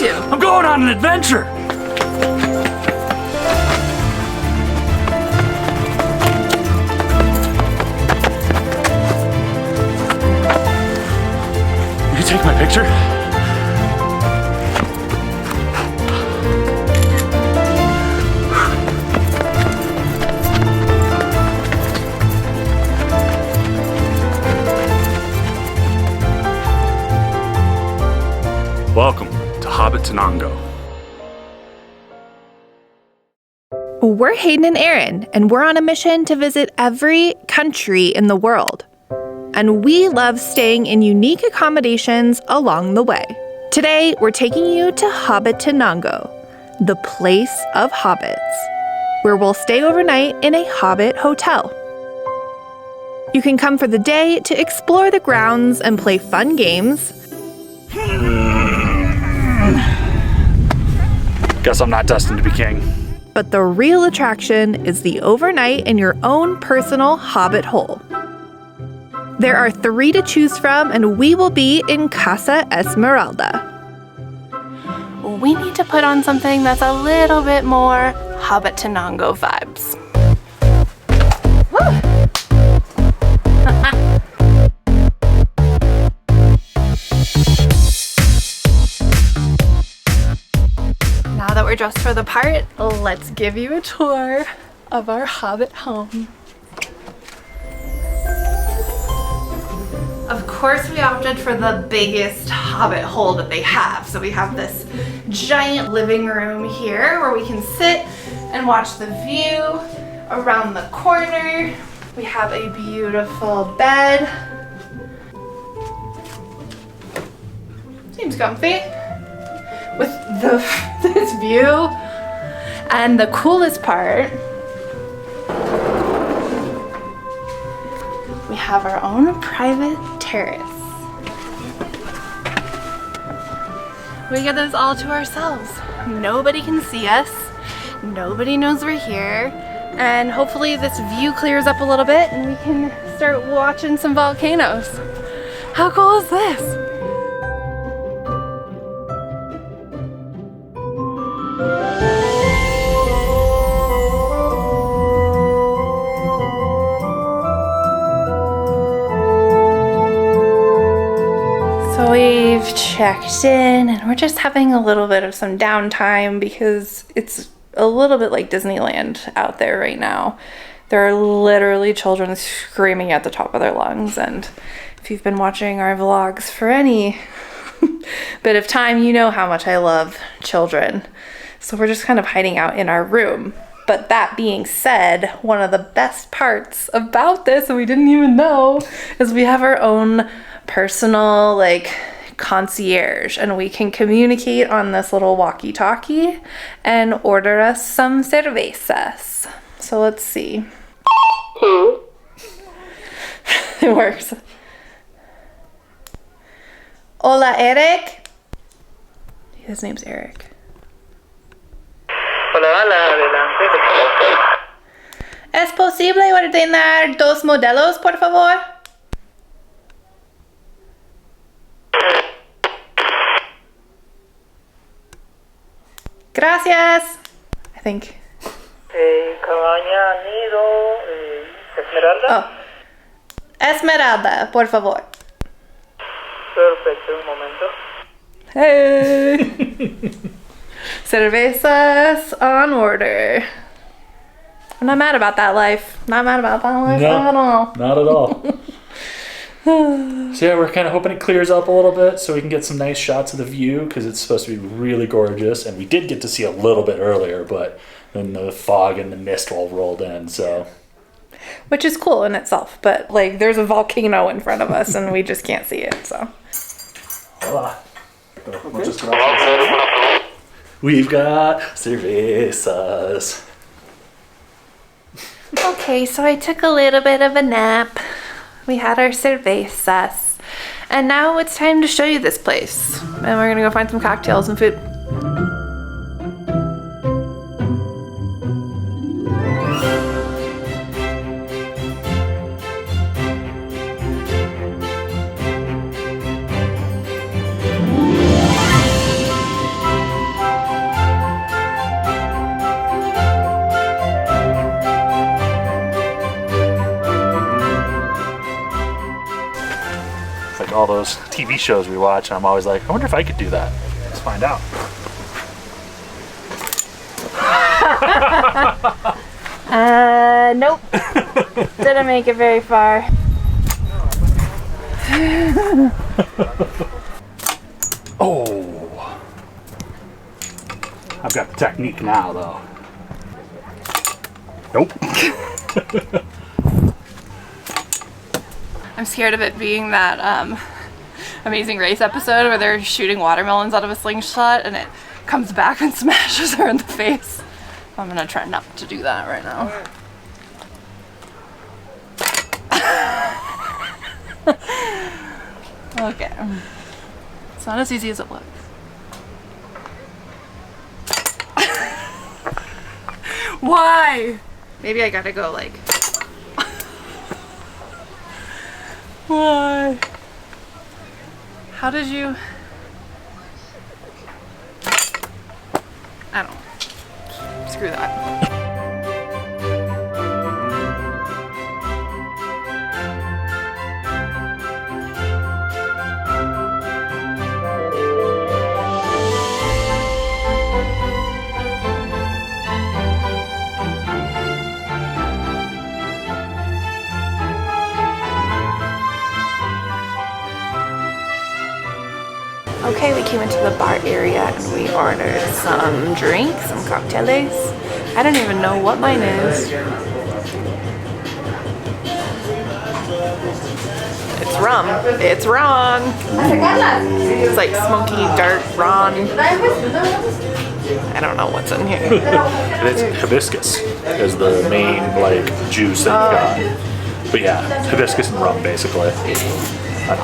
to? I'm going on an adventure! You can take my picture? Welcome to Hobbitenango. We're Hayden and Aaron, and we're on a mission to visit every country in the world. And we love staying in unique accommodations along the way. Today, we're taking you to Hobbitenango, the place of hobbits, where we'll stay overnight in a Hobbit hotel. You can come for the day to explore the grounds and play fun games. Guess I'm not destined to be king. But the real attraction is the overnight in your own personal Hobbit hole. There are 3 to choose from, and we will be in Casa Esmeralda. We need to put on something that's a little bit more Hobbitenango vibes. Woo! Now that we're dressed for the part, let's give you a tour of our Hobbit home. Of course, we opted for the biggest Hobbit hole that they have. So we have this giant living room here where we can sit and watch the view around the corner. We have a beautiful bed. Seems comfy with this view. And the coolest part, we have our own private terrace. We get this all to ourselves. Nobody can see us. Nobody knows we're here. And hopefully this view clears up a little bit and we can start watching some volcanoes. How cool is this? So we've checked in and we're just having a little bit of some downtime because it's a little bit like Disneyland out there right now. There are literally children screaming at the top of their lungs, and if you've been watching our vlogs for any bit of time, you know how much I love children. So we're just kind of hiding out in our room. But that being said, one of the best parts about this, and we didn't even know, is we have our own personal concierge, and we can communicate on this little walkie-talkie and order us some cervezas. So let's see. It works. Hola, Eric. His name's Eric. Hola, adelante. ¿Es posible ordenar 2 modelos, por favor? Gracias. I think. Cabaña, nido, esmeralda. Oh. Esmeralda, por favor. Perfecto, un momento. Hey. Cervezas on order. I'm not mad about that life. Not mad about that life at all. Not at all. So yeah, we're kind of hoping it clears up a little bit so we can get some nice shots of the view because it's supposed to be really gorgeous, and we did get to see a little bit earlier, but then the fog and the mist all rolled in, so. Which is cool in itself, but there's a volcano in front of us and we just can't see it, so. Hola. We'll just We've got cervezas. Okay, so I took a little bit of a nap. We had our cervezas. And now it's time to show you this place. And we're gonna go find some cocktails and food. all those TV shows we watch, and I'm always like, I wonder if I could do that. Let's find out. Nope. Didn't make it very far. Oh. I've got the technique now, though. Nope. I'm scared of it being that Amazing Race episode where they're shooting watermelons out of a slingshot and it comes back and smashes her in the face. I'm gonna try not to do that right now. Okay. It's not as easy as it looks. Why? Maybe I gotta go like... Why? How did you... I don't know. Screw that. Okay, we came into the bar area and we ordered some drinks, some cocktails. I don't even know what mine is. It's rum. It's rum. It's like smoky, dark rum. I don't know what's in here. And it's hibiscus is the main like juice that you got. But yeah, hibiscus and rum basically. And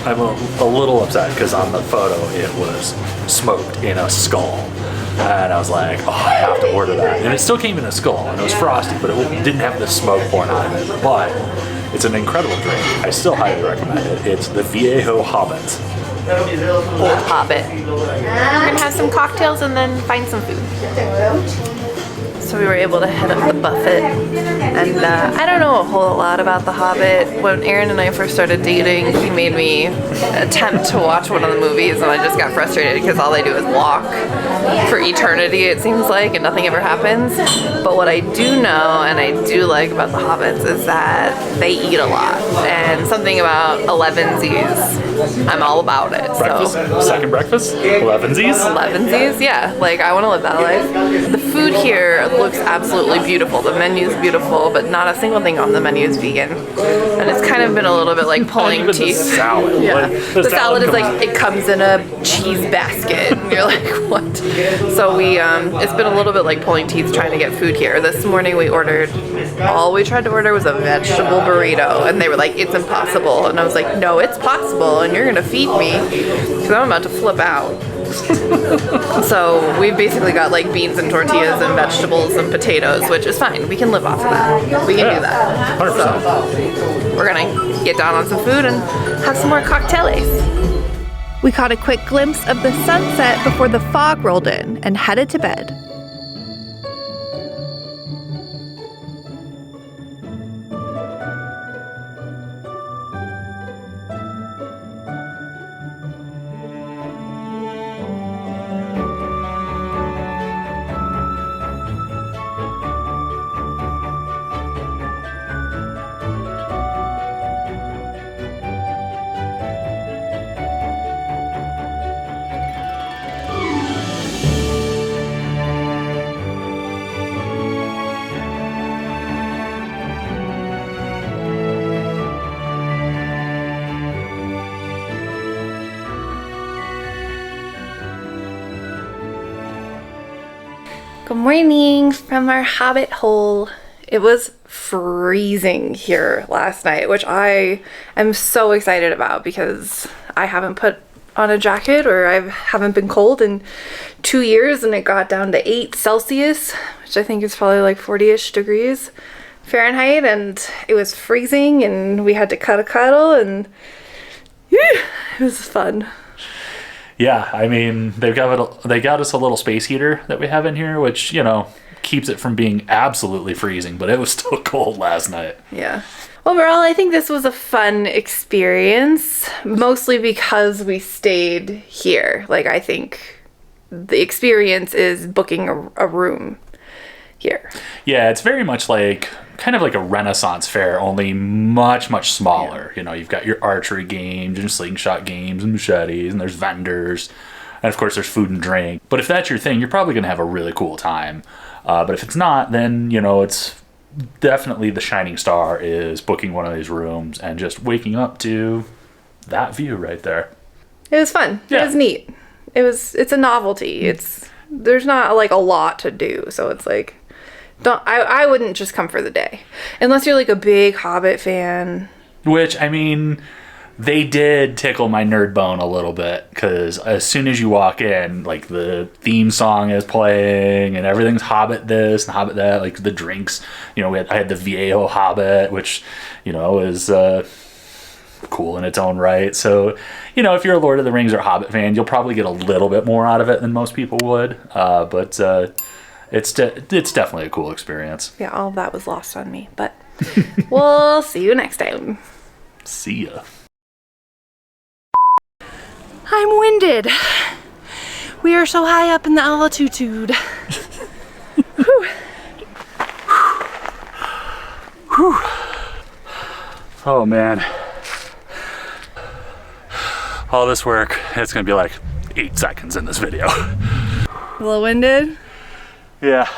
I'm a little upset because on the photo it was smoked in a skull. And I was like, oh, I have to order that. And it still came in a skull, and it was frosty, but it didn't have the smoke pouring out of it. But it's an incredible drink. I still highly recommend it. It's the Viejo Hobbit. Old Hobbit. We're gonna have some cocktails and then find some food. So we were able to head up the buffet, and I don't know a whole lot about The Hobbit. When Aaron and I first started dating, he made me attempt to watch one of the movies, and I just got frustrated because all they do is walk for eternity, it seems like, and nothing ever happens. But what I do know, and I do like about the Hobbits, is that they eat a lot, and something about elevensies, I'm all about it. Breakfast? So. Second breakfast? Elevensies? Elevensies, yeah. Like, I want to live that life. The food here looks absolutely beautiful. The menu's beautiful, but not a single thing on the menu is vegan. And it's kind of been a little bit like pulling Even teeth. the salad. Yeah. Like, The salad is like, it comes in a cheese basket. And you're like, what? So it's been a little bit like pulling teeth trying to get food here. This morning all we tried to order was a vegetable burrito. And they were like, it's impossible. And I was like, no, it's possible. And you're going to feed me. Because I'm about to flip out. So we've basically got like beans and tortillas and vegetables and potatoes, which is fine. We can live off of that. We can do that. 100%. So we're gonna get down on some food and have some more cocktails. We caught a quick glimpse of the sunset before the fog rolled in and headed to bed. Good morning from our Hobbit hole. It was freezing here last night, which I am so excited about because I haven't put on a jacket or I haven't been cold in 2 years, and it got down to 8 Celsius, which I think is probably like 40-ish degrees Fahrenheit, and it was freezing and we had to cut a cuddle, and it was fun. Yeah, I mean, they got us a little space heater that we have in here, which, you know, keeps it from being absolutely freezing, but it was still cold last night. Yeah. Overall, I think this was a fun experience, mostly because we stayed here. Like, I think the experience is booking a room here. Yeah, it's very much like kind of like a Renaissance fair, only much, much smaller. You know, you've got your archery games and slingshot games and machetes, and there's vendors. And of course, there's food and drink. But if that's your thing, you're probably going to have a really cool time. But if it's not, then, you know, it's definitely the shining star is booking one of these rooms and just waking up to that view right there. It was fun. Yeah. It was neat. It's a novelty. There's not like a lot to do. So it's like, I wouldn't just come for the day. Unless you're like a big Hobbit fan. Which, I mean, they did tickle my nerd bone a little bit, because as soon as you walk in, like, the theme song is playing and everything's Hobbit this and Hobbit that, like the drinks, you know, I had the Viejo Hobbit, which, you know, is cool in its own right. So, you know, if you're a Lord of the Rings or Hobbit fan, you'll probably get a little bit more out of it than most people would, but it's definitely a cool experience. Yeah, all of that was lost on me, but we'll see you next time. See ya. I'm winded. We are so high up in the altitude. Whew. Whew. Oh man. All this work, it's gonna be like 8 seconds in this video. A little winded? Yeah.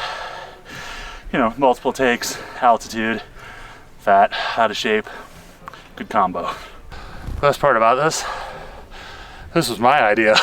You know, multiple takes, altitude, fat, out of shape. Good combo. Best part about this was my idea.